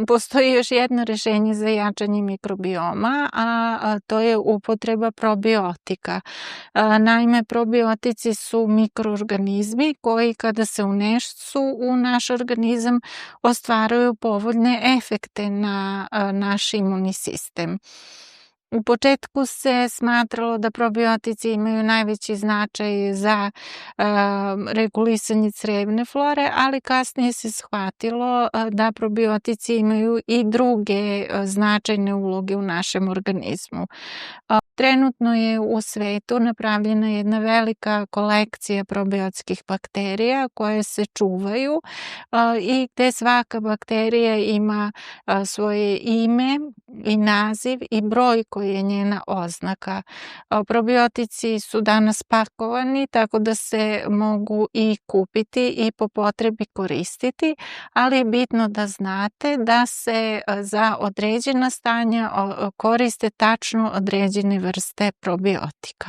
Postoji još jedno rješenje za jačanje mikrobioma, a to je upotreba probiotika. Naime, probiotici su mikroorganizmi koji kada se unesu u naš organizam ostvaruju povoljne efekte na naš imunni sistem. U početku se smatralo da probiotici imaju najveći značaj za regulisanje crevne flore, ali kasnije se shvatilo da probiotici imaju i druge značajne uloge u našem organizmu. Trenutno je u svetu napravljena jedna velika kolekcija probiotskih bakterija koje se čuvaju i gde svaka bakterija ima svoje ime i naziv i broj koji je njena oznaka. Probiotici su danas pakovani tako da se mogu i kupiti i po potrebi koristiti, ali je bitno da znate da se za određena stanja koriste tačno određene vrste probiotika.